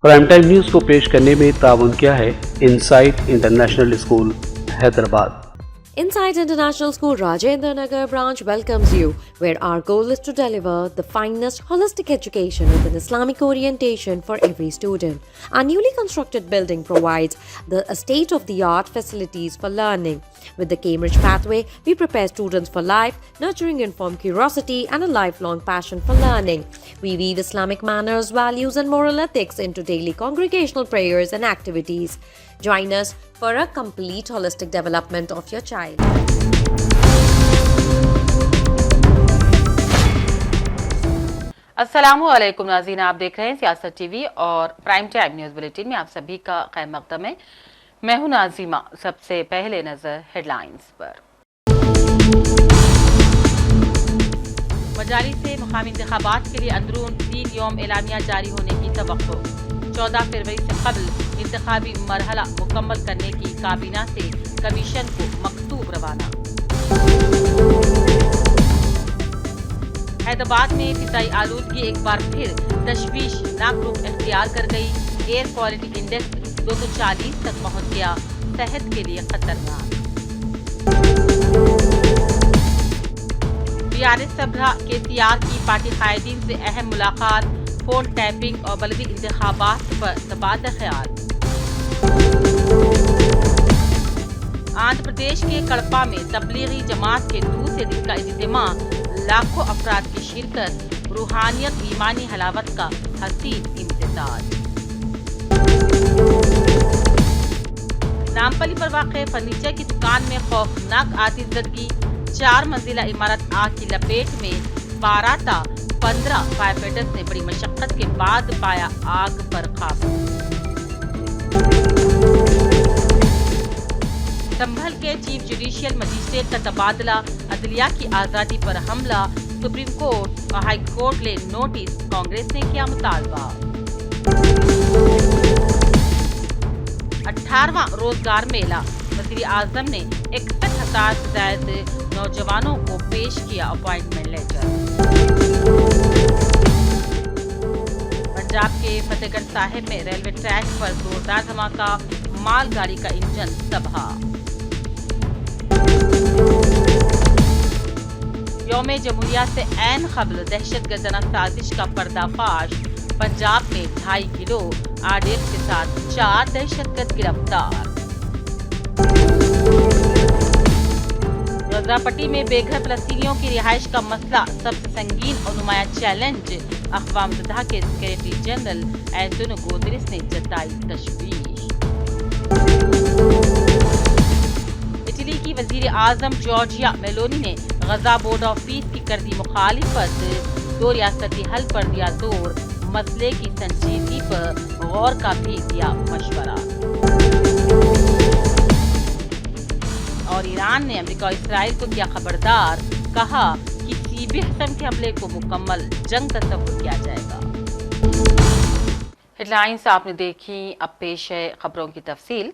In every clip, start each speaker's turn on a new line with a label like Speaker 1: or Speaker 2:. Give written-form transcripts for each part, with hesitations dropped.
Speaker 1: Prime time news को पेश करने में ताउन किया है insight international school Hyderabad.
Speaker 2: Insight International School Rajendra Nagar branch welcomes you, where our goal is to deliver the finest holistic education with an Islamic orientation for every student. Our newly constructed building provides the state-of-the-art facilities for learning. With the Cambridge pathway, we prepare students for life, nurturing informed curiosity and a lifelong passion for learning. We weave Islamic manners, values and moral ethics into daily congregational prayers and activities. Join us for a complete holistic development of your child.
Speaker 3: अस्सलामुअलैकुम नाज़रीन, आप देख रहे हैं सियासत TV और prime time news bulletin में आप सभी का खैर मक़दम है। मैं हूं नाज़िमा। सबसे पहले नज़र हेडलाइंस पर। मजालिस से मुकामी इंतखाबात के लिए अंदरून 3 यौम एलामिया जारी होने की तवक्को। 14 फरवरी से कबल इंतखाबी मरहला मुकम्मल करने की काबीना से कमीशन को मकतूब रवाना। हैदराबाद में फिजाई आलूदगी एक बार फिर तशवीशनाक रुख इख्तियार कर गई। एयर क्वालिटी इंडेक्स 240 तक पहुंच गया, सेहत के लिए खतरनाक। टीआरएस सरबराह केसीआर की पार्टी कायदीन से अहम मुलाकात, फोन टैपिंग और बलदी इंतखाबात पर तबादला ख्याल। आंध्र प्रदेश के कड़पा में तबलीगी जमात के दूसरे दिन का इज्तिमा, लाखों अफराद की शिरकत, रूहानियत ईमानी हलावत का हसीन इम्तिजाज। नामपली पर वाक़े फर्नीचर की दुकान में खौफनाक आतिशज़दगी, 4 मंजिला इमारत आग की लपेट में। 12 था 15 फायर फाइटर्स ने बड़ी मशक्कत के बाद पाया आग पर काबू। संभल के चीफ जुडिशियल मजिस्ट्रेट का तबादला, अदलिया की आज़ादी पर हमला, सुप्रीम कोर्ट और हाई कोर्ट ले नोटिस, कांग्रेस ने किया मुतालबा। 18वां रोजगार मेला, वज़ीर आज़म ने 61,000 से ज्यादा नौजवानों को पेश किया अपॉइंटमेंट लेटर। पंजाब के फतेहगढ़ साहिब में रेलवे ट्रैक पर जोरदार धमाका, मालगाड़ी का इंजन तबाह। यौम जमहूरिया से ऐन क़ब्ल दहशतगर्दाना साजिश का पर्दाफाश, पंजाब में 2.5 किलो आरडीएक्स के साथ 4 दहशतगर्द गिरफ्तार। गजरापट्टी में बेघर फलस्तीनियों की रिहाइश का मसला सबसे संगीन और नुमाया चैलेंज, अक़वाम मुत्तहिदा के सेक्रेटरी जनरल एंटोनियो गुतेरेस ने जताई तशवीश। इटली की वज़ीर आज़म जॉर्जिया मेलोनी ने गजा बोर्ड ऑफ पीस की कर दी मुखालिफत, 2 रियासती हल पर दिया जोर, मसले की संजीदगी पर गौर का भी दिया मशवरा। और ईरान ने अमेरिका और इसराइल को किया खबरदार, कहा कि किसी भी किस्म के हमले को मुकम्मल जंग तस्वुर किया जाएगा। हेडलाइंस आपने देखी, अब पेश है खबरों की तफसील।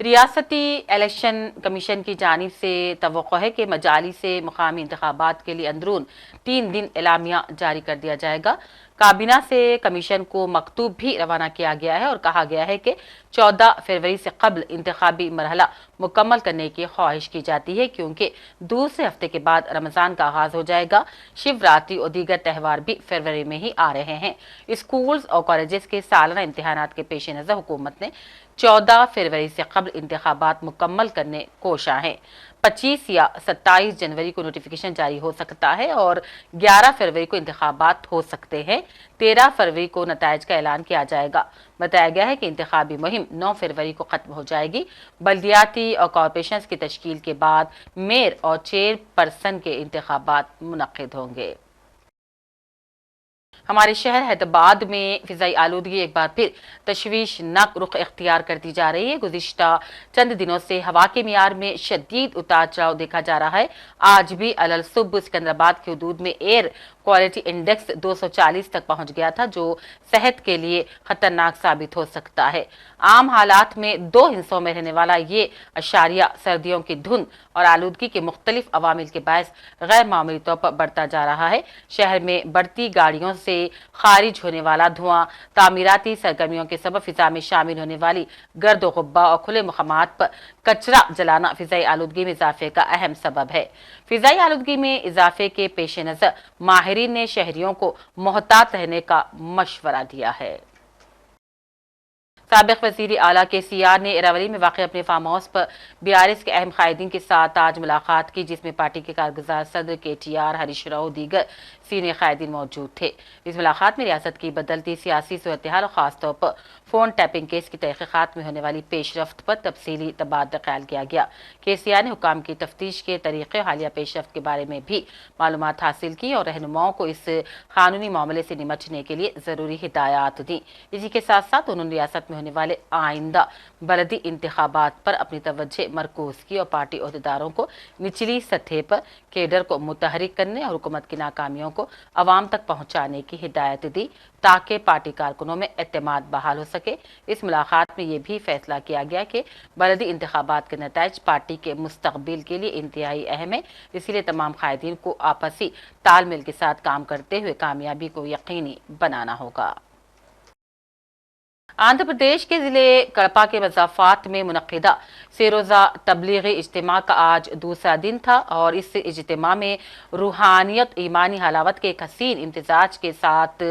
Speaker 3: रियासती इलेक्शन कमीशन की जानिब से तवक्को है कि मजालिस से मुकामी इंतखाबात के लिए अंदरून 3 दिन एलामिया जारी कर दिया जाएगा। काबीना से कमीशन को मकतूब भी रवाना किया गया है और कहा गया है कि 14 फरवरी से कबल इंतखाबी मरहला मुकम्मल करने की ख्वाहिश की जाती है, क्योंकि दूसरे हफ्ते के बाद रमज़ान का आगाज़ हो जाएगा। शिवरात्रि और दीगर त्यौहार भी फरवरी में ही आ रहे हैं। स्कूल्स और कॉलेजेस के सालाना इम्तिहानात के पेश नज़र हुकूमत ने 14 फरवरी से कबल इंतखाबात मुकम्मल करने कोशा है। 25 या 27 जनवरी को नोटिफिकेशन जारी हो सकता है और 11 फरवरी को इंतखाबात हो सकते हैं। 13 फरवरी को नताइज का ऐलान किया जाएगा। बताया गया है कि इंतखाबी मुहिम 9 फरवरी को खत्म हो जाएगी। बल्दियाती और कॉरपोरेशन की तश्कील के बाद मेयर और चेयरपर्सन के इंतखाबात मुनक्किद होंगे। हमारे शहर हैदराबाद में फिजाई आलूदगी एक बार फिर तशवीशनाक रुख इख्तियार करती जा रही है। गुज़िश्ता चंद दिनों से हवा के मियार में शदीद उतार चढ़ाव देखा जा रहा है। आज भी अलल सुबह सिकंदराबाद के हदूद में एयर क्वालिटी इंडेक्स 240 तक पहुंच गया था, जो सेहत के लिए खतरनाक साबित हो सकता है। आम हालात में 2 हिस्सों में रहने वाला ये अशारिया सर्दियों की धुंध और आलूदगी के मुख्तलिफ अवामिल के बायस गैर मामूली तौर पर बढ़ता जा रहा है। शहर में बढ़ती गाड़ियों से से खारिज होने वाला धुआं, तामीराती सरगर्मियों के सबब फिजा में शामिल होने वाली गर्द गुब्बा और खुले मकामात पर कचरा जलाना फिजाई आलूदगी में इजाफे का अहम सबब है। फिजाई आलूदगी में इजाफे के पेश नज़र माहिरीन ने शहरियों को मोहतात रहने का मशवरा दिया है। साबिक वज़ीर आला KCR ने इरावली में वाक़ अपने फार्म हाउस पर BRS के अहम कायदीन के साथ आज मुलाकात की, जिसमें पार्टी के कारगुजार सदर KTR, हरीश राव दीगर सीनियर कायदीन मौजूद थे। इस मुलाकात में रियासत की बदलती सियासी सूरत हाल और ख़ासतौर पर फ़ोन टैपिंग केस की तहक़ीक़ात में होने वाली पेशरफ्त पर तफसीली तबादला ख्याल किया गया। KCR ने हुकाम की तफ्तीश के तरीक़े और हालिया पेशरफ्त के बारे में भी मालूमात हासिल की और रहनुमाओं को इस कानूनी मामले से निमटने के लिए ज़रूरी हिदायत दी। इसी के साथ साथ उन्होंने रियासत में होने वाले आइंदा बलदी इंतखाबात पर अपनी तवज्जो मरकूज की और पार्टी अहदेदारों को निचली सतह पर केडर को मुतहरिक करने और हुकूमत की नाकामियों को अवाम तक पहुंचाने की हिदायत दी ताकि पार्टी कारकुनों में एतमाद बहाल हो सके। इस मुलाकात में यह भी फैसला किया गया कि बलदी इंतखाबात के नताइज पार्टी के मुस्तकबिल के लिए इंतहाई अहम है, इसलिए तमाम कायदीन को आपसी तालमेल के साथ काम करते हुए कामयाबी को यकीनी बनाना होगा। आंध्र प्रदेश के ज़िले कड़पा के मज़ाफ़ात में मुनक़िदा से-रोज़ा तबलीगी इज्तिमा का आज दूसरा दिन था और इस इज्तिमा में रूहानियत, ईमानी हलावत के एक हसीन इम्तिजाज के साथ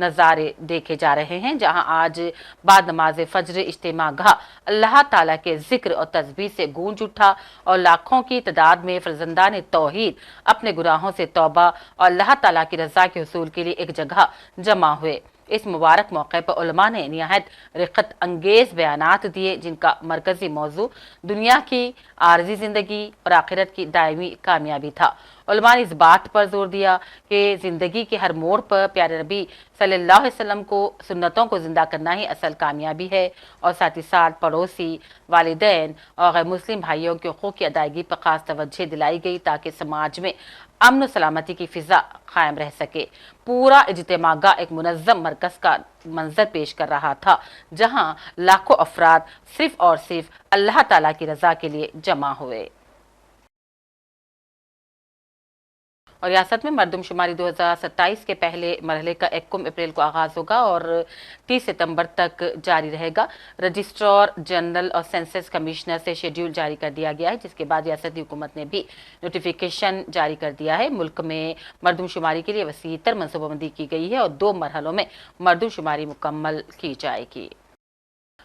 Speaker 3: नज़ारे देखे जा रहे हैं, जहां आज बाद नमाज फ़ज्र इज्तिमा गाह अल्लाह ताला के ज़िक्र और तस्बीह से गूंज उठा और लाखों की तादाद में फ़र्ज़ंदान तौहीद अपने गुनाहों से तौबा और अल्लाह ताला की रज़ा के हुसूल के लिए एक जगह जमा हुए। इस मुबारक मौके पर उलमा ने निहायत रिक़त अंगेज़ बयानात दिए, जिनका मरकज़ी मौजू दुनिया की आर्जी ज़िंदगी और आखिरत की दायमी कामयाबी था। उलमा ने इस बात पर जोर दिया कि ज़िंदगी के हर मोड़ पर प्यारे नबी सल्लल्लाहु अलैहि वसल्लम को सुन्नतों को ज़िंदा करना ही असल कामयाबी है और साथ ही साथ पड़ोसी, वालिदैन और गैर मुस्लिम भाइयों के हुकूक़ की अदायगी पर ख़ास तवज्जो दिलाई गई ताकि समाज में अमन और सलामती की फ़िज़ा कायम रह सके। पूरा इज्तिमा एक मुनज़्ज़म मरकज़ का मंजर पेश कर रहा था, जहां लाखों अफराद सिर्फ और सिर्फ अल्लाह ताला की रज़ा के लिए जमा हुए। और रियासत में मरदमशुमारी 2027 के पहले मरहले का 1 अप्रैल को आगाज़ होगा और 30 सितंबर तक जारी रहेगा। रजिस्ट्रार जनरल और सेंसस कमिश्नर से शेड्यूल जारी कर दिया गया है, जिसके बाद रियासती हुकूमत ने भी नोटिफिकेशन जारी कर दिया है। मुल्क में मरदमशुमारी के लिए वसीतर मनसूबाबंदी की गई है और 2 मरहलों में मरदमशुमारी मुकम्मल की जाएगी।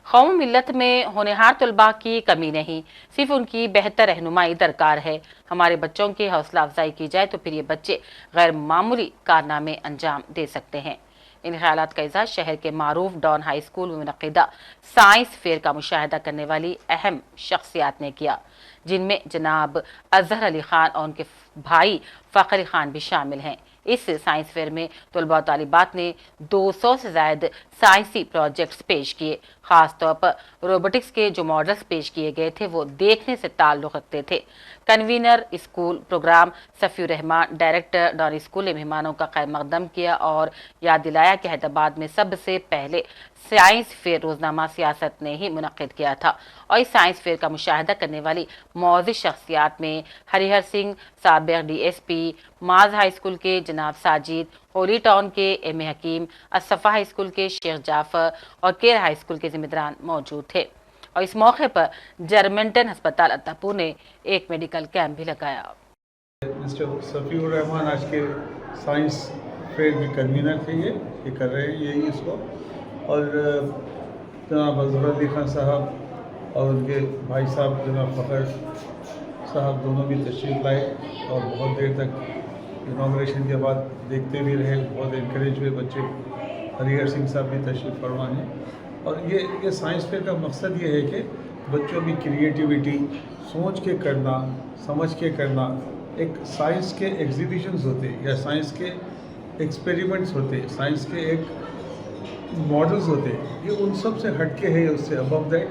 Speaker 3: कौम मिल्लत में होनहार तलबा की कमी नहीं, सिर्फ उनकी बेहतर रहनुमाई दरकार है। हमारे बच्चों की हौसला अफजाई की जाए तो फिर ये बच्चे गैर मामूली कारनामे अंजाम दे सकते हैं। इन ख्यालात का इज़हार शहर के मारूफ डॉन हाई स्कूल में मुनक़िदा साइंस फेयर का मुशाहिदा करने वाली अहम शख्सियात ने किया, जिनमें जनाब अजहर अली खान और उनके भाई फ़खर खान भी शामिल हैं। इस साइंस फेयर में तलबा और तालिबात ने 200 से ज़ायद साइंसी प्रोजेक्ट्स पेश किए। ख़ास तौर पर रोबोटिक्स के जो मॉडल्स पेश किए गए थे वो देखने से ताल्लुक़ रखते थे। Convener school programme Safi Rahman, director don school ने मेहमानों का खैर मकदम किया और याद दिलाया कि हैदराबाद में सबसे पहले साइंस फेयर रोज़नामा सियासत ने ही मुनक़िद किया था और इस साइंस फेयर का मुशाहिदा करने वाली मौजूद शख्सियात में हरिहर सिंह साबिक़ DSP, माज हाई स्कूल के जनाब साजिद, होली टाउन के M.A. हकीम, असफ़ा हाई स्कूल के शेख जाफ़र और केर हाई स्कूल के जिम्मेदारान मौजूद थे। और इस मौके पर जर्मेंटन अस्पताल अत्तापुर ने एक मेडिकल कैंप भी लगाया।
Speaker 4: मिस्टर सफ़ीउर रहमान आज के साइंस फेयर के कन्वीनर थे, ये कर रहे हैं यही इसको, और जनाब अजहर अली खान साहब और उनके भाई साहब जनाब फ़खर साहब दोनों भी तशरीफ़ लाए और बहुत देर तक इनाग्रेशन के बाद देखते भी रहे, बहुत इनकरेज हुए बच्चे। हरिहर सिंह साहब भी तशरीफ़ फरमा हैं और ये साइंस फेयर का मकसद ये है कि बच्चों में क्रिएटिविटी, सोच के करना, समझ के करना, एक साइंस के एग्जीबिशंस होते या साइंस के एक्सपेरिमेंट्स होते, साइंस के एक मॉडल्स होते, ये उन सब से हटके है, उससे अबव दैट,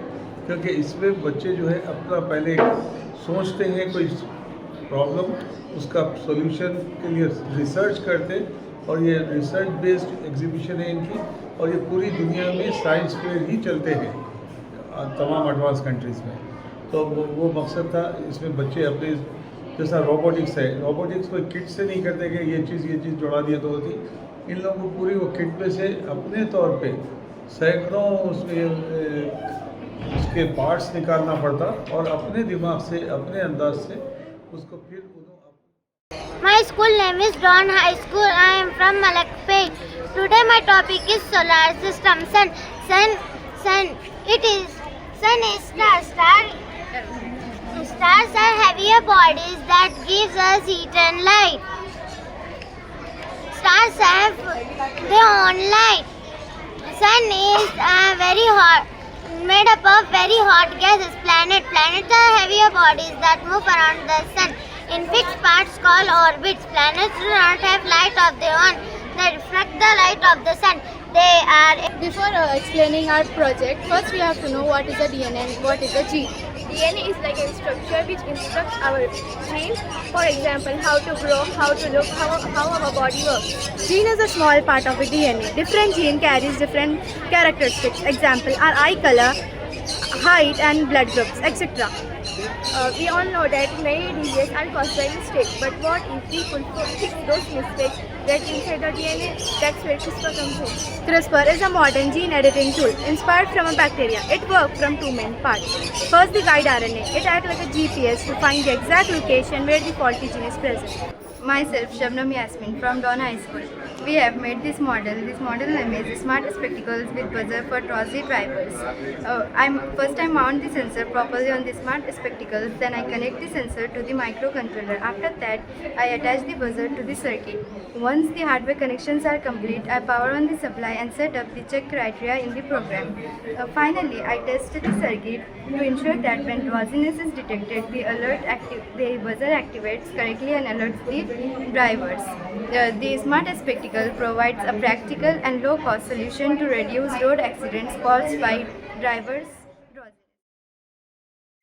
Speaker 4: क्योंकि इसमें बच्चे जो है अपना पहले सोचते हैं कोई प्रॉब्लम, उसका सॉल्यूशन के लिए रिसर्च करते, और ये रिसर्च बेस्ड एग्जीबिशन है इनकी, और ये पूरी दुनिया में साइंस फेयर ही चलते हैं तमाम एडवांस कंट्रीज़ में। तो वो मकसद था, इसमें बच्चे अपने जैसा रोबोटिक्स है, रोबोटिक्स कोई किट से नहीं करते कि ये चीज़ जोड़ा दिया तो होती, इन लोगों को पूरी वो किट में से अपने तौर पे सैकड़ों उसमें उसके पार्ट्स निकालना पड़ता और अपने दिमाग से अपने अंदाज से उसको फिर
Speaker 5: My school name is Dawn High School. I am from Malakpet. Today my topic is solar system. Sun. It is sun is star. Stars are heavier bodies that gives us heat and light. Stars have their own light. Sun is very hot, made up of very hot gases. Planets are heavier bodies that move around the sun in fixed paths called orbits. Planets do not have light of their own. They reflect the light of the sun. They are.
Speaker 6: Before explaining our project, first we have to know what is a DNA and what is a gene. DNA is like a structure which instructs our genes, for example, how to grow, how to look, how our body works. Gene is a small part of the DNA. Different gene carries different characteristics. Example, our eye color, height and blood groups, etc. We all know that many diseases are caused by mistakes, but what if we could fix those mistakes that inside the DNA? That's where CRISPR comes in. CRISPR is a modern gene editing tool inspired from a bacteria. It works from two main parts. First, the guide RNA. It acts like a GPS to find the exact location where the faulty gene is present. Myself, Shabnam Yasmin from Dawn High School. We have made this model. This model name is Smart Spectacles with Buzzer for Trolley Drivers. First I mount the sensor properly on the smart spectacles, then I connect the sensor to the microcontroller. After that, I attach the buzzer to the circuit. Once the hardware connections are complete, I power on the supply and set up the check criteria in the program. Finally, I test the circuit to ensure that when drowsiness is detected, the buzzer activates correctly and alerts the drivers. The smart spectacle provides a practical and low-cost solution to reduce road accidents caused by drivers.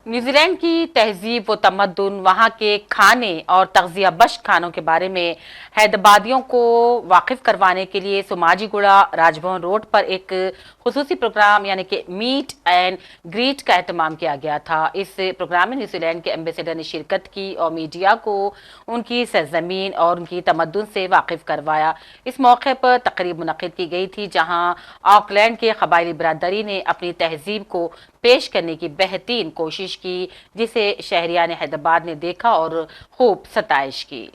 Speaker 3: New Zealand की तहजीब व तमद्दुन, वहाँ के खाने और तग़ज़िया बख्श खानों के बारे में हैदराबादियों को वाकिफ़ करवाने के लिए सोमाजीगुड़ा राजभवन रोड पर एक खुसूसी प्रोग्राम यानी कि मीट एंड ग्रीट का एहतमाम किया गया था। इस प्रोग्राम में न्यूजीलैंड के एम्बेसडर ने शिरकत की और मीडिया को उनकी सरज़मीन और उनकी तमद्दुन से वाकिफ़ करवाया। इस मौके पर तकरीब मुनक़िद की गई थी जहाँ ऑकलैंड के क़बायली बरादरी ने अपनी तहजीब को पेश करने की बेहतरीन कोशिश की, जिसे शहरियान हैदराबाद ने देखा और खूब सताइश की।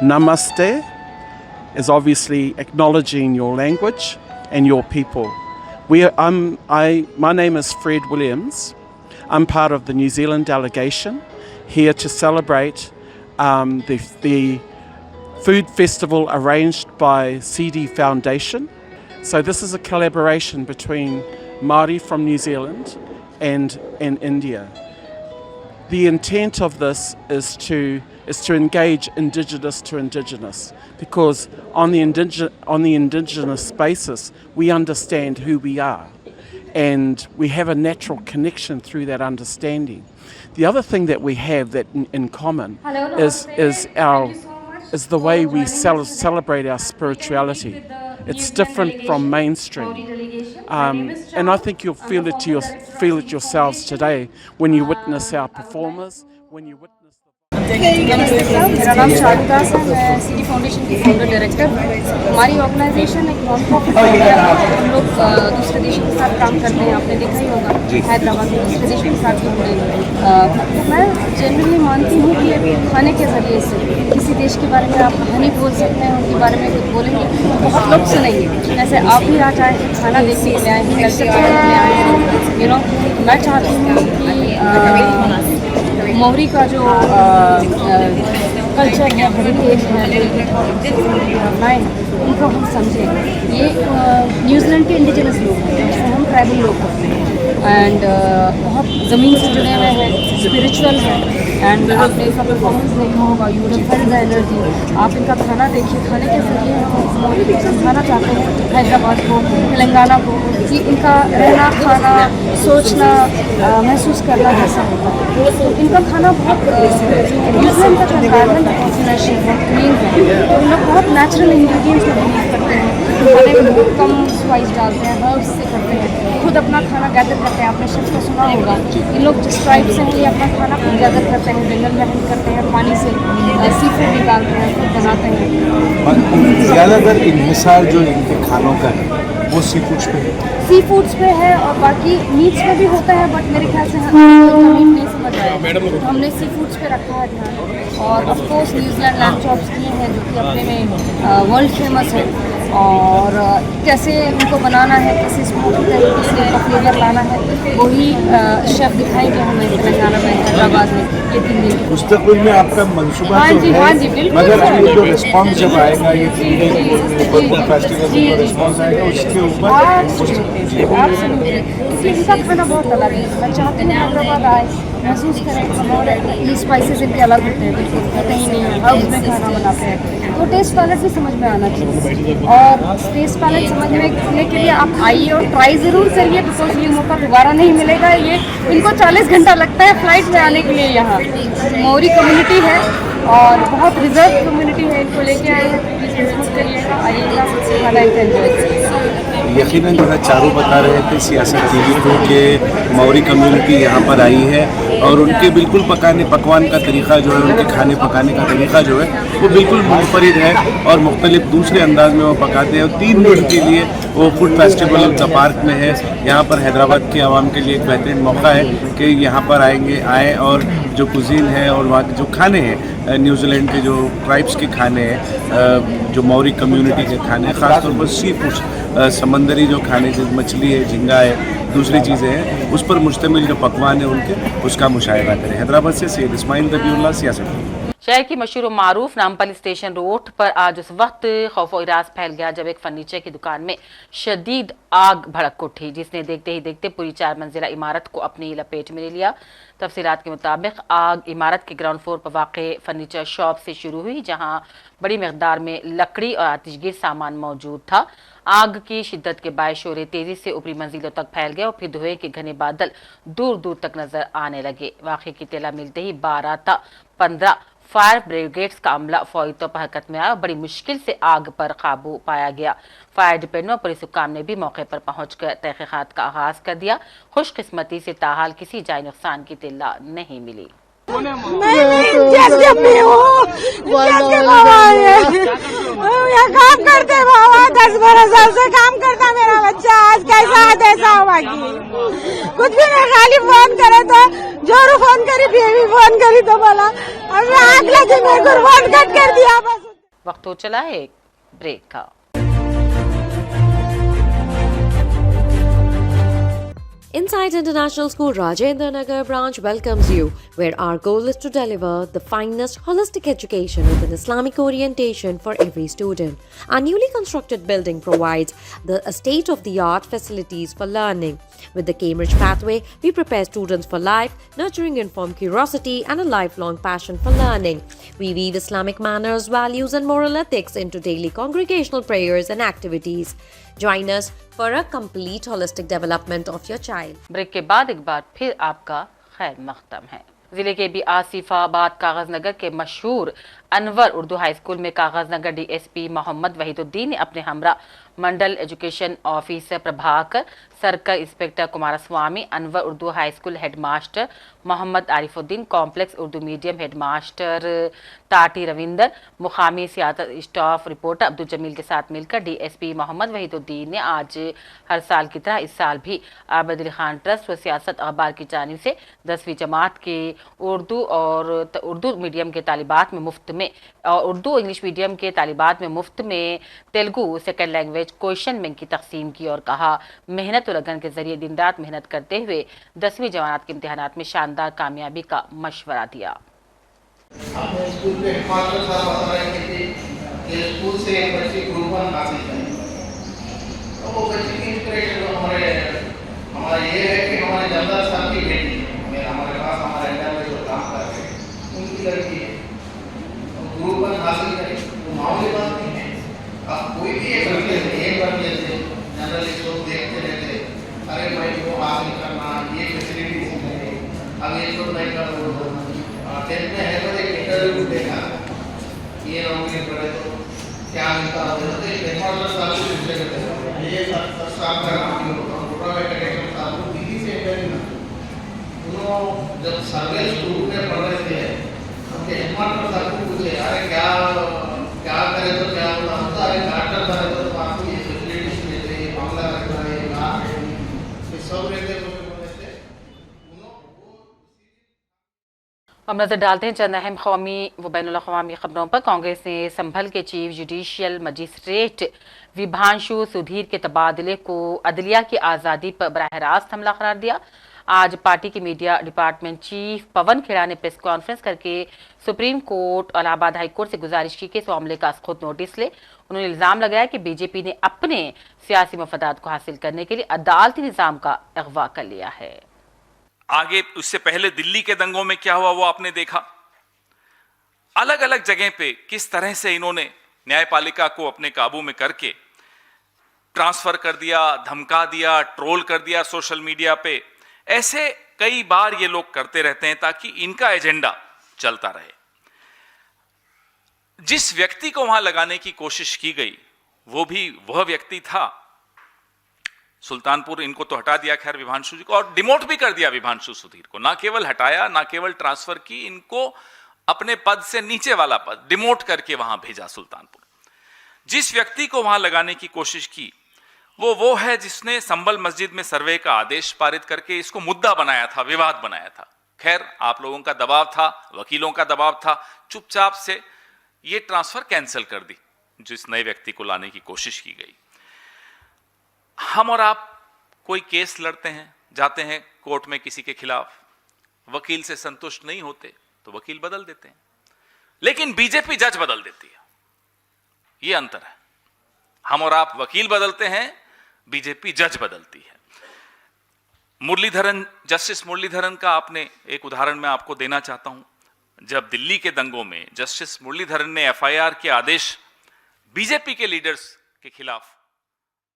Speaker 7: Namaste is obviously acknowledging your language and your people. My name is Fred Williams. I'm part of the New Zealand delegation here to celebrate the food festival arranged by CD Foundation. So this is a collaboration between Māori from New Zealand and India. The intent of this is to engage Indigenous to Indigenous, because on the Indigenous basis we understand who we are and we have a natural connection through that understanding. The other thing that we have that in common is the way we celebrate our spirituality. It's different from mainstream, and I think you'll feel it yourselves today when you witness our performers, when you witness.
Speaker 8: मेरा नाम शारू दास है, मैं CD foundation की founder director हूँ। हमारी organisation एक non profit है। हम लोग दूसरे देशों के साथ काम करते हैं, आपने देखा ही होगा हैदराबाद में दूसरे देशों के साथ भी जुड़े। मैं जनरली मानती हूँ कि खाने के ज़रिए से किसी देश के बारे में आप कहानी बोल सकते हैं, उनके बारे में कुछ बोलेंगे तो बहुत लोग सुनेंगे। जैसे आप भी आज आए हैं, खाना देखने के लिए आए हैं, कल्चर देखने के लिए आए हैं। मैं चाहती हूँ कि मौरी का जो कल्चर है, हेरिटेज है, उनको हम समझें। ये न्यूजीलैंड के इंडिजिनस लोग हैं, हम ट्राइबल लोग हैं एंड बहुत ज़मीन से जुड़े हुए हैं, स्पिरिचुअल हैं एंड आपने इनका परफॉर्मेंस देखा होगा, you would feel the energy. आप इनका खाना देखिए, खाने के ज़रिए हम समझाना चाहते हैं हैदराबाद को, तेलंगाना को कि इनका रहना, खाना, सोचना, महसूस करना जैसा होता है। तो इनका खाना बहुत न्यूजीलैंड का एनवायरनमेंट बहुत फ्रेश है, बहुत क्लीन है, तो इन लोग बहुत नेचुरल इंग्रेडिएंट्स में बिलीव करते हैं। खाने में बहुत कम स्पाइस डालते हैं, हर्ब्स से करते हैं, खुद अपना खाना गैदर करते हैं। आपने शेफ को सुना होगा, इन लोग जिस ट्राइब से हैं ये अपना खाना खुद गैदर करते हैं, जंगल में करते हैं, पानी से सी फूड निकालते हैं, खुद बनाते हैं।
Speaker 9: ज़्यादातर इन्हिसार जो इनके खानों का है वो सी फूड्स पे है।
Speaker 8: सी फूड्स पे है और बाकी मीट्स पे भी होता है, बट मेरे ख्याल से मीट नहीं समझ आया, तो हमने सी फूड्स पे रखा है ध्यान। और of course New Zealand lamb chops किए हैं जो कि अपने में वर्ल्ड फेमस है, और कैसे उनको बनाना है, कैसे स्मोकी तरीके से उनका फ्लेवर लाना है, वही शेफ़ दिखाएंगे हमें तेलंगाना में, हैदराबाद में ये 3 दिन।
Speaker 9: मुस्तकबिल में आपका मंसूबा
Speaker 8: हाँ
Speaker 9: तो
Speaker 8: जी,
Speaker 9: है,
Speaker 8: हाँ जी, बिल्कुल
Speaker 9: मगर
Speaker 8: सर,
Speaker 9: ये जो रिस्पॉन्स जब आएगा, ये 3 दिन फेस्टिवल में रिस्पॉन्स आएगा, उसके ऊपर
Speaker 8: क्योंकि इनका खाना बहुत अलग है। मैं चाहती हूँ हैदराबाद आए, महसूस करें हमारे ये स्पाइसेस इनके अलग होते हैं, बिल्कुल कहीं नहीं है, हर्ब्स में खाना बनाते हैं, तो टेस्ट पैलेट भी समझ में आना चाहिए। और टेस्ट पैलेट समझने के लिए आप आइए और ट्राई ज़रूर करिए, बिकॉज ये मौका दोबारा नहीं मिलेगा। ये इनको 40 घंटा लगता है फ्लाइट में आने के लिए। यहाँ मौरी कम्युनिटी है और बहुत रिजर्व कम्युनिटी है, इनको लेके आए हैं, प्लीज़ महसूस करिएगा, आइएगा, खाना इनका एंजॉय करिएगा।
Speaker 9: यकीनन जो है चारों बता रहे थे सियासत टीवी को कि मौरी कम्युनिटी यहाँ पर आई है और उनके बिल्कुल पकवान का तरीक़ा जो है, उनके खाने पकाने का तरीक़ा जो है वो बिल्कुल मुनफरिद है और मुख्तलिफ दूसरे अंदाज में वो पकाते हैं। और 3 दिन के लिए वो फूड फेस्टिवल द पार्क में है। यहाँ पर हैदराबाद के आवाम के लिए एक बेहतरीन मौका है कि यहाँ पर आएँ और जो कुजीन है और वहाँ के जो खाने हैं, न्यूजीलैंड के जो ट्राइब्स के खाने हैं, जो मौरी कम्युनिटी के खाने, ख़ासतौर पर सी फूड्स, समंदरी जो खाने जैसे मछली है, झींगा है, दूसरी चीज़ें हैं, उस पर मुश्तमिल जो पकवान है उनके, उसका मुशाहिदा करें। हैदराबाद से सैयद इस्माइल ज़बीउल्लाह, सियासत।
Speaker 3: शहर की मशहूर मारूफ नामपल्ली स्टेशन रोड पर आज उस वक्त खौफ और इराज फैल गया जब एक फर्नीचर की दुकान में शदीद आग भड़क उठी, जिसने देखते ही देखते पूरी 4 मंजिला इमारत को अपनी लपेट में ले लिया। तफसीलात के मुताबिक आग इमारत के ग्राउंड फ्लोर पर वाक़े फर्नीचर शॉप से शुरू हुई, जहां बड़ी मकदार में लकड़ी और आतिशगीर सामान मौजूद था। आग की शिद्दत के बायस शोरे तेजी से ऊपरी मंजिलों तक फैल गए और फिर धुएं के घने बादल दूर दूर तक नजर आने लगे। वाक़े की इत्तला मिलते ही 12 था 15 फायर ब्रिगेड्स का अमला फौरी तौर पर हरकत में आया और बड़ी मुश्किल से आग पर काबू पाया गया। फायर डिपार्टमेंट और पुलिस हुक्काम ने भी मौके पर पहुंचकर तहकीकात का आगाज कर दिया। खुशकिस्मती से ताहाल किसी जानी नुकसान की इत्तला नहीं मिली।
Speaker 10: काम करते बाबा, 10-12 साल से काम करता मेरा बच्चा, आज कैसा ऐसा हुआ कि कुछ भी नहीं, खाली फोन करे तो जोरू फोन करी, बेबी फोन करी तो बोला अभी आग लगी, मेरे को फोन कट कर दिया बस।
Speaker 3: वक्त हो चला है एक ब्रेक का।
Speaker 2: Inside International School Rajendra Nagar branch welcomes you, where our goal is to deliver the finest holistic education with an Islamic orientation for every student. Our newly constructed building provides the state-of-the-art facilities for learning. With the Cambridge pathway, we prepare students for life, nurturing informed curiosity and a lifelong passion for learning. We weave Islamic manners, values and moral ethics into daily congregational prayers and activities. Join us for a complete holistic development of your child.
Speaker 3: Break के बाद एक बार फिर आपका खैर मख्तम है। जिले के भी आसिफाबाद कागजनगर के मशहूर अनवर उर्दू हाई स्कूल में कागजनगर डीएसपी मोहम्मद वहीदुद्दीन ने अपने हमरा mandal education officer Prabhakar, circle inspector Kumaraswamy, Anwar Urdu high school headmaster Mohammed Arifuddin, complex Urdu medium headmaster Tati Ravinder, मुकामी सियासत स्टाफ रिपोर्टर अब्दुल जमील के साथ मिलकर डीएसपी मोहम्मद वहीदुद्दीन ने आज हर साल की तरह इस साल भी आबिद अली खान ट्रस्ट व सियासत अखबार की जानिब से 10वीं जमात के उर्दू मीडियम के तालिबात में मुफ्त में और उर्दू इंग्लिश मीडियम के तालिबात में मुफ्त में Telugu second language question bank की तकसीम की और कहा मेहनत और लगन के जरिए दिन रात मेहनत करते हुए 10वीं जमात के इम्तिहानात में शानदार कामयाबी का मशवरा दिया।
Speaker 11: अपने स्कूल के हेडमास्टर साहब बता रहे थे कि स्कूल से एक बच्चे ग्रुप 1 हासिल करें, तो वो बच्चे की इंस्पिरेशन हमारा ये है कि हमारे जमदार साहब की बेटी हमारे पास हमारे अंडर में जो काम कर रहे हैं उनकी लड़की है, तो ग्रुप 1 हासिल करें वो मामूली बात नहीं है। अब कोई भी एक बच्चे से जनरली लोग देखते रहते अरे भाई वो हासिल करना ये फैसिलिटीज है, अब ये तो नहीं कर टेंथ में है तो एक इंटरव्यू देखा ये नौकरी पड़े तो क्या मिलता है हेडमास्टर साहब को पूछे करते ये साहब का नाम नहीं होता प्रोग्राम टेक्नीशियन साहब को दिल्ली से इंटरव्यू उन्होंने जब सर्वे शुरू में पढ़ रहे थे उनके हेडमास्टर साहब को पूछे अरे क्या करे तो क्या होता अरे डॉक्टर बने तो आपको ये फैसिलिटीज मिलते हैं मामला रहता है नाम ये सब रहते हैं।
Speaker 3: अब नजर डालते हैं चंद अहम कौमी व बैनुल-अक़वामी खबरों पर। कांग्रेस ने संभल के chief judicial magistrate Vibhanshu Sudhir के तबादले को अदलिया की आज़ादी पर बराह रास्त हमला करार दिया। आज पार्टी के media department chief Pawan Khera ने प्रेस कॉन्फ्रेंस करके सुप्रीम कोर्ट और इलाहाबाद हाई कोर्ट से गुजारिश की कि इस मामले का खुद नोटिस ले। उन्होंने इल्जाम लगाया कि बीजेपी ने अपने सियासी मफादात को हासिल करने के लिए अदालती निज़ाम का अगवा कर लिया है।
Speaker 12: आगे उससे पहले दिल्ली के दंगों में क्या हुआ वो आपने देखा। अलग अलग जगह पे किस तरह से इन्होंने न्यायपालिका को अपने काबू में करके ट्रांसफर कर दिया, धमका दिया, ट्रोल कर दिया सोशल मीडिया पे। ऐसे कई बार ये लोग करते रहते हैं ताकि इनका एजेंडा चलता रहे। जिस व्यक्ति को वहां लगाने की कोशिश की गई वो भी वह व्यक्ति था सुल्तानपुर। इनको तो हटा दिया खैर विभांशु जी को, और डिमोट भी कर दिया विभांशु सुधीर को। ना केवल हटाया, ना केवल ट्रांसफर की, इनको अपने पद से नीचे वाला पद डिमोट करके वहां भेजा सुल्तानपुर। जिस व्यक्ति को वहां लगाने की कोशिश की वो है जिसने संभल मस्जिद में सर्वे का आदेश पारित करके इसको मुद्दा बनाया था, विवाद बनाया था। खैर आप लोगों का दबाव था, वकीलों का दबाव था, चुपचाप से ये ट्रांसफर कैंसिल कर दी जिस नए व्यक्ति को लाने की कोशिश की गई। हम और आप कोई केस लड़ते हैं, जाते हैं कोर्ट में किसी के खिलाफ, वकील से संतुष्ट नहीं होते तो वकील बदल देते हैं, लेकिन बीजेपी जज बदल देती है। यह अंतर है। हम और आप वकील बदलते हैं, बीजेपी जज बदलती है। मुरलीधरन, जस्टिस मुरलीधरन का आपने एक उदाहरण मैं आपको देना चाहता हूं। जब दिल्ली के दंगों में जस्टिस मुरलीधरन ने एफआईआर के आदेश बीजेपी के लीडर्स के खिलाफ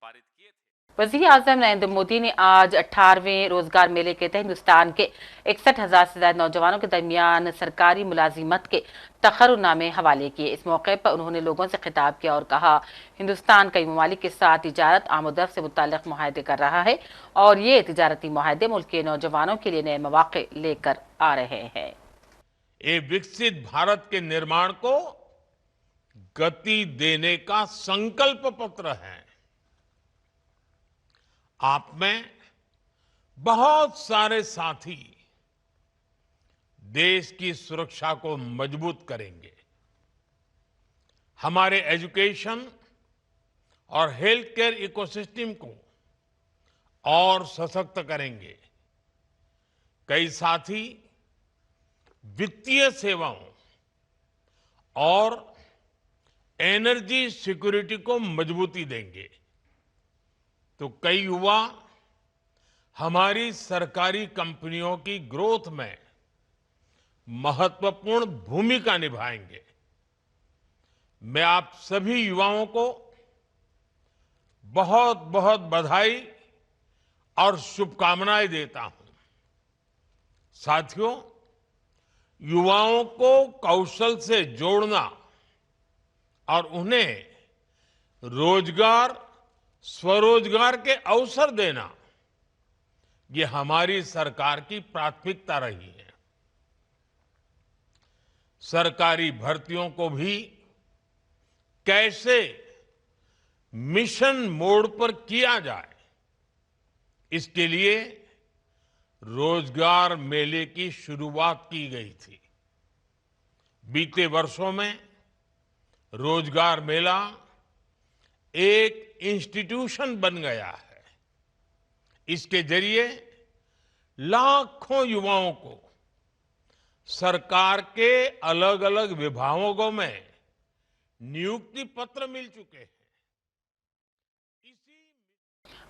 Speaker 12: पारित किए थे।
Speaker 3: वज़ीर आज़म नरेंद्र मोदी ने आज 18वें रोजगार मेले के तहत हिंदुस्तान के 61,000 से ज्यादा नौजवानों के दरमियान सरकारी मुलाजिमत के तकर्रुनामे हवाले किए। इस मौके पर उन्होंने लोगों से खिताब किया और कहा, हिंदुस्तान कई ममालिक के साथ तिजारत आमदरफ्त से मुताल्लिक मुआहदे कर रहा है और ये तिजारती मुआहदे मुल्क के नौजवानों के लिए नए मौके लेकर आ रहे हैं।
Speaker 13: ये विकसित भारत के निर्माण को गति देने का संकल्प पत्र है। आप में बहुत सारे साथी देश की सुरक्षा को मजबूत करेंगे, हमारे एजुकेशन और हेल्थ केयर इकोसिस्टम को और सशक्त करेंगे। कई साथी वित्तीय सेवाओं और एनर्जी सिक्योरिटी को मजबूती देंगे, तो कई युवा हमारी सरकारी कंपनियों की ग्रोथ में महत्वपूर्ण भूमिका निभाएंगे। मैं आप सभी युवाओं को बहुत बहुत बधाई और शुभकामनाएं देता हूं। साथियों, युवाओं को कौशल से जोड़ना और उन्हें रोजगार, स्वरोजगार के अवसर देना, ये हमारी सरकार की प्राथमिकता रही है। सरकारी भर्तियों को भी कैसे मिशन मोड पर किया जाए, इसके लिए रोजगार मेले की शुरुआत की गई थी। बीते वर्षों में रोजगार मेला एक इंस्टीट्यूशन बन गया है। इसके जरिए लाखों युवाओं को सरकार के अलग अलग विभागों में नियुक्ति पत्र मिल चुके हैं।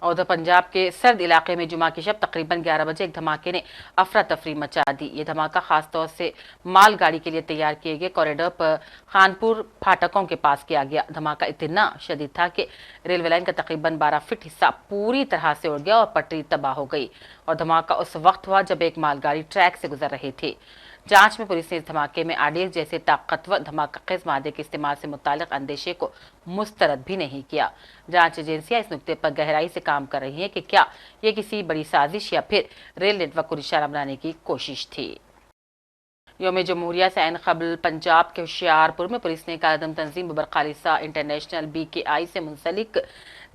Speaker 3: और उधर पंजाब के सर्द इलाके में जुमा की शब तकरीबन 11 बजे एक धमाके ने अफरा तफरी मचा दी। ये धमाका खास तौर से मालगाड़ी के लिए तैयार किए गए कॉरिडोर पर खानपुर फाटकों के पास किया गया। धमाका इतना शदीद था कि रेलवे लाइन का तकरीबन 12 फीट हिस्सा पूरी तरह से उड़ गया और पटरी तबाह हो गई। और धमाका उस वक्त हुआ जब एक मालगाड़ी ट्रैक से गुजर रही थी। जांच में पुलिस ने इस धमाके में आरडीएक्स जैसे ताकतवर धमाकेखेज मादे के इस्तेमाल से मुतालिक अंदेशे को मुस्तरद भी नहीं किया। जांच एजेंसियां इस नुक्ते पर गहराई से काम कर रही हैं कि क्या ये किसी बड़ी साजिश या फिर रेल नेटवर्क को निशाना बनाने की कोशिश थी। यौम जमहूरिया से ऐन क़बल पंजाब के होशियारपुर में पुलिस ने कालदम तंजीम बबर खालिसा इंटरनेशनल BKI से मुंसलिक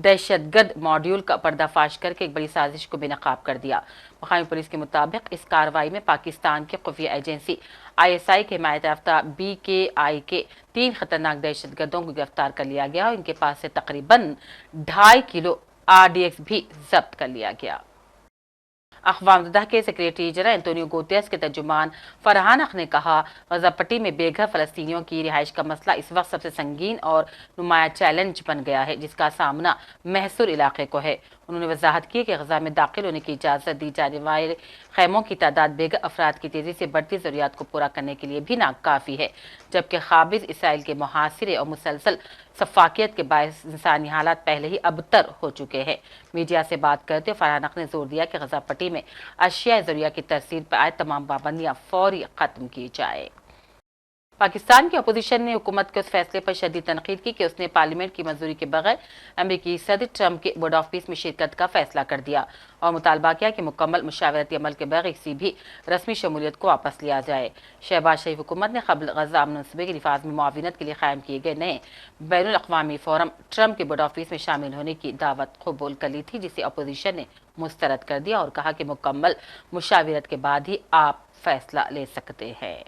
Speaker 3: दहशतगर्द मॉड्यूल का पर्दाफाश करके एक बड़ी साजिश को बेनकाब कर दिया। मुकामी पुलिस के मुताबिक इस कार्रवाई में पाकिस्तान की खुफिया एजेंसी ISI के हिमायत याफ्ता BKI के 3 खतरनाक दहशतगर्दों को गिरफ्तार कर लिया गया और इनके पास से तकरीबन 2.5 किलो RDX भी जब्त कर लिया गया। अक़वाम मुत्तहिदा के सेक्रेटरी जनरल एंटोनियो गुतेरेस के तर्जुमान फरहान हक ने कहा, गजा पट्टी में बेघर फ़लस्तीनियों की रिहाइश का मसला इस वक्त सबसे संगीन और नुमाया चैलेंज बन गया है जिसका सामना महसूर इलाके को है। उन्होंने वजाहत की कि गजा में दाखिल होने की इजाज़त दी जाने वाले खैमों की तादाद बेघर अफराद की तेज़ी से बढ़ती ज़रूरियात को पूरा करने के लिए भी नाकाफ़ी है, जबकि क़ाबिज़ इसराइल के मुहासिरे और मुसलसल सफाकियत के बायस इंसानी हालात पहले ही अबतर हो चुके हैं। मीडिया से बात करते हुए फरहान हक ने जोर दिया कि गजा पट्टी में अशिया ज़रूरिया की तरसील पर आए तमाम पाबंदियाँ फौरी ख़त्म की जाए। पाकिस्तान की अपोजिशन ने हुकूमत के उस फैसले पर शदीद तनकीद की कि उसने पार्लियामेंट की मंजूरी के बगैर अमरीकी सदर ट्रंप के बोर्ड ऑफ पीस में शिरकत का फैसला कर दिया और मुतालबा किया कि मुकम्मल मुशावरती अमल के बगैर किसी भी रस्मी शमूलियत को वापस लिया जाए। शहबाज शरीफ हुकूमत ने क़ब्ल गजा अमन मनसूबे के नफाज में मुआविनत के लिए कायम किए गए नए बैनुल अक़वामी फोरम ट्रंप के बोर्ड ऑफ पीस में शामिल होने की दावत कबूल कर ली थी, जिसे अपोजिशन ने मुस्तरद कर दिया और कहा कि मुकम्मल मुशावरत के बाद ही आप फैसला ले सकते हैं।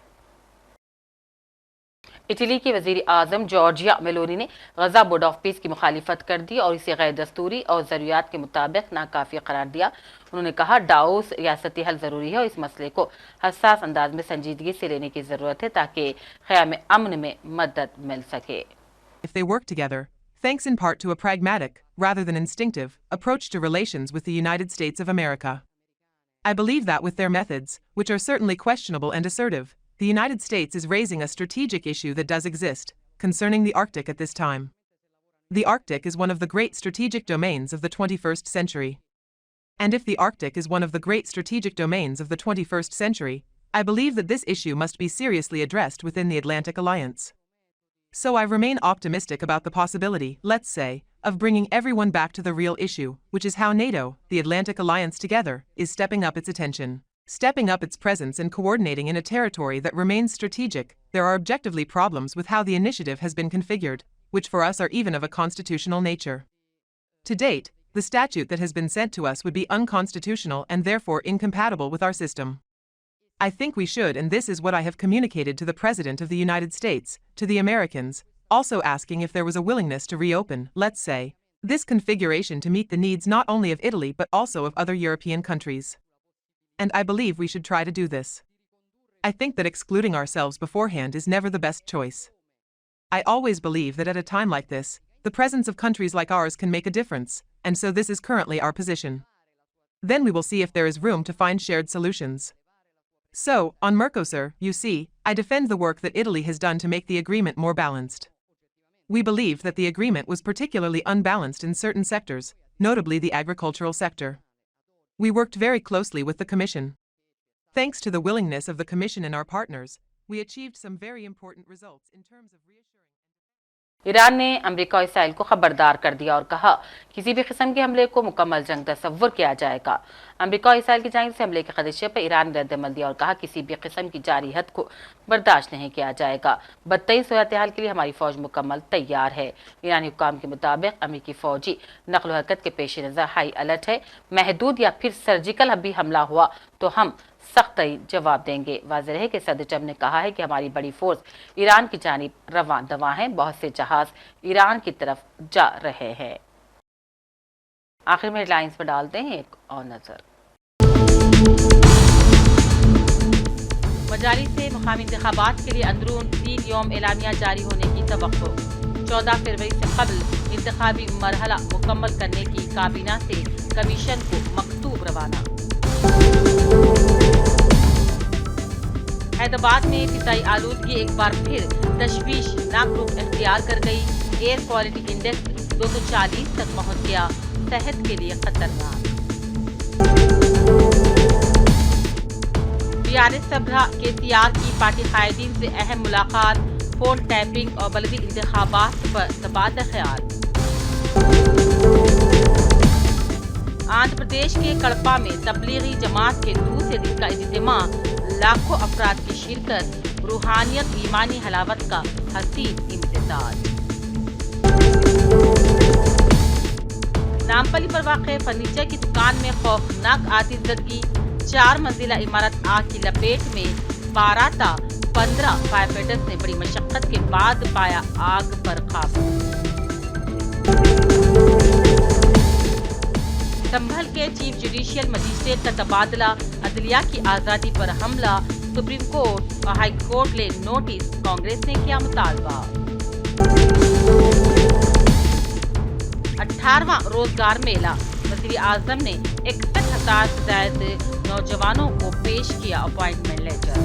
Speaker 3: इटली के वज़ीर आज़म जॉर्जिया मेलोनी ने गजा बोर्ड ऑफ पीस की मुखालिफत कर दी और इसे गैर दस्तूरी और ज़रूरियात के मुताबिक नाकाफ़ी करार दिया। उन्होंने कहा, डाउस रियासती हल ज़रूरी है और इस मसले को हसास अंदाज में संजीदगी से लेने की ज़रूरत है ताकि क़याम अमन में मदद मिल सके।
Speaker 14: If they work together, thanks in part to a pragmatic, rather than instinctive, approach to relations with the United States of America. I believe that with their methods, which are certainly questionable and assertive, the United States is raising a strategic issue that does exist, concerning the Arctic at this time. The Arctic is one of the great strategic domains of the 21st century. And if the Arctic is one of the great strategic domains of the 21st century, I believe that this issue must be seriously addressed within the Atlantic Alliance. So I remain optimistic about the possibility, let's say, of bringing everyone back to the real issue, which is how NATO, the Atlantic Alliance together, is stepping up its attention. Stepping up its presence and coordinating in a territory that remains strategic. There are objectively problems with how the initiative has been configured, which for us are even of a constitutional nature. To date, the statute that has been sent to us would be unconstitutional and therefore incompatible with our system. I think we should, and this is what I have communicated to the President of the United States, to the Americans, also asking if there was a willingness to reopen, let's say, this configuration to meet the needs not only of Italy but also of other European countries. And I believe we should try to do this. I think that excluding ourselves beforehand is never the best choice. I always believe that at a time like this, the presence of countries like ours can make a difference, and so this is currently our position. Then we will see if there is room to find shared solutions. So, on Mercosur, you see, I defend the work that Italy has done to make the agreement more balanced. We believe that the agreement was particularly unbalanced in certain sectors, notably the agricultural sector. We worked very closely with the Commission. Thanks to the willingness of the Commission and our partners, we achieved some very important results in terms of reassuring.
Speaker 3: Iran ने America और Israel को खबरदार कर दिया और कहा, किसी भी किस्म के हमले को मुकम्मल जंग तस्वुर किया जाएगा। अमेरिका और इसराइल की जानिब से हमले के खदशे पर ईरान ने रद्दअमल दिया और कहा, किसी भी किस्म की जारी हद को बर्दाश्त नहीं किया जाएगा। बदतरीन सूरत-ए-हाल के लिए हमारी फौज मुकम्मल तैयार है। ईरानी हुक्काम के मुताबिक अमेरिकी फौजी नकल हरकत के पेश नज़र हाई अलर्ट है। महदूद या फिर सर्जिकल भी हमला हुआ तो हम सख्त जवाब देंगे। वाज़ेह है कि सदर ट्रंप ने कहा है कि हमारी बड़ी फोर्स ईरान की जानिब रवां दवा है। बहुत से जहाज ईरान की तरफ जा रहे हैं। आखिर में हेडलाइंस पर डालते हैं एक और नजर। मजालिस से मुकामी इंतखाबात के लिए अंदरून 3 यौम एलामिया जारी होने की तवक्को। 14 फरवरी से कबल इंतखाबी मरहला मुकम्मल करने की काबीना से कमीशन को मकतूब रवाना। हैदराबाद में फिजाई आलूदगी एक बार फिर तशवीशनाक रुख इख्तियार कर गई। एयर क्वालिटी इंडेक्स 240 तक पहुंच गया, सेहत के लिए खतरनाक। TRS सरबराह KCR की पार्टी कायदीन से अहम मुलाकात, फोन टैपिंग और बलदी इंतखाबात पर तबादला ख्याल। आंध्र प्रदेश के कड़पा में तबलीगी जमात के दूसरे दिन का इज्तिमा, लाखों अफराद की शिरकत, रूहानियत ईमानी हलावत का हसीन इम्तिजाज। नामपली पर वाक़े फर्नीचर की दुकान में खौफनाक आतिशज़दगी, 4 मंजिला इमारत आग की लपेट में, 12 था 15 फायर फाइटर्स ने बड़ी मशक्कत के बाद पाया आग पर काबू। संभल के चीफ जुडिशियल मजिस्ट्रेट का तबादला, अदलिया की आज़ादी पर हमला, सुप्रीम कोर्ट और हाई कोर्ट ले नोटिस, कांग्रेस ने किया मुतालबा। 18वां रोजगार मेला, वज़ीर आज़म ने 61,000 से ज्यादा नौजवानों को पेश किया अपॉइंटमेंट लेटर।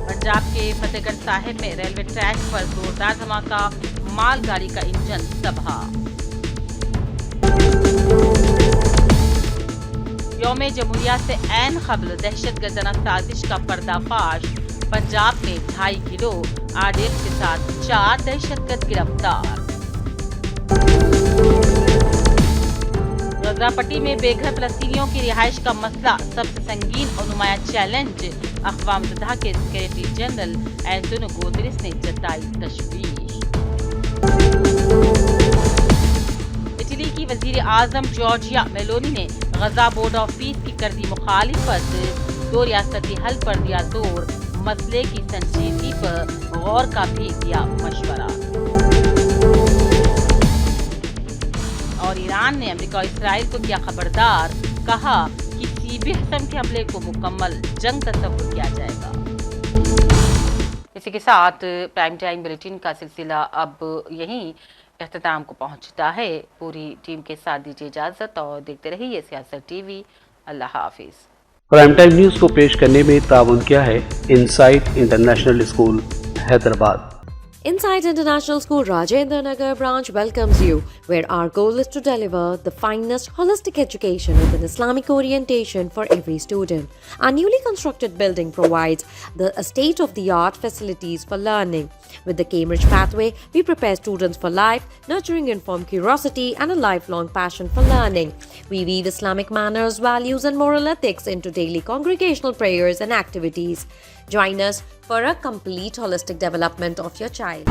Speaker 3: पंजाब के फतेहगढ़ साहिब में रेलवे ट्रैक पर जोरदार धमाका, मालगाड़ी का इंजन तबाह। यौम जमहूरिया से ऐन क़ब्ल दहशतगर्दाना साजिश का पर्दाफाश, पंजाब में 2.5 किलो आरडीएक्स के साथ 4 दहशतगर्द गिरफ्तार। गजरापट्टी में बेघर फलस्तीनियों की रिहाइश का मसला सबसे संगीन और नुमाया चैलेंज, अक़वाम मुत्तहिदा के सेक्रेटरी जनरल एंटोनियो गुतेरेस ने जताई तशवीश। इटली की वज़ीर आज़म जॉर्जिया मेलोनी ने गजा बोर्ड ऑफ पीस की कर दी मुखालिफत, 2 रियासती हल पर दिया जोर, मसले की संजीदगी पर गौर का भी दिया मशवरा। और ईरान ने अमेरिका और इसराइल को किया खबरदार, कहा कि किसी भी किस्म के हमले को मुकम्मल जंग तस्वुर किया जाएगा। इसी के साथ प्राइम टाइम बुलेटिन का सिलसिला अब यहीं इख्तिताम को पहुंचता है। पूरी टीम के साथ दीजिए इजाजत और देखते रहिए सियासत टीवी। अल्लाह हाफिज।
Speaker 1: प्राइम टाइम न्यूज को पेश करने में ताउन किया है insight international school Hyderabad.
Speaker 2: Insight International School Rajendra Nagar branch welcomes you, where our goal is to deliver the finest holistic education with an Islamic orientation for every student. Our newly constructed building provides the state-of-the-art facilities for learning. With the Cambridge pathway, we prepare students for life, nurturing informed curiosity and a lifelong passion for learning. We weave Islamic manners, values and moral ethics into daily congregational prayers and activities. Join us for a complete holistic development of your child.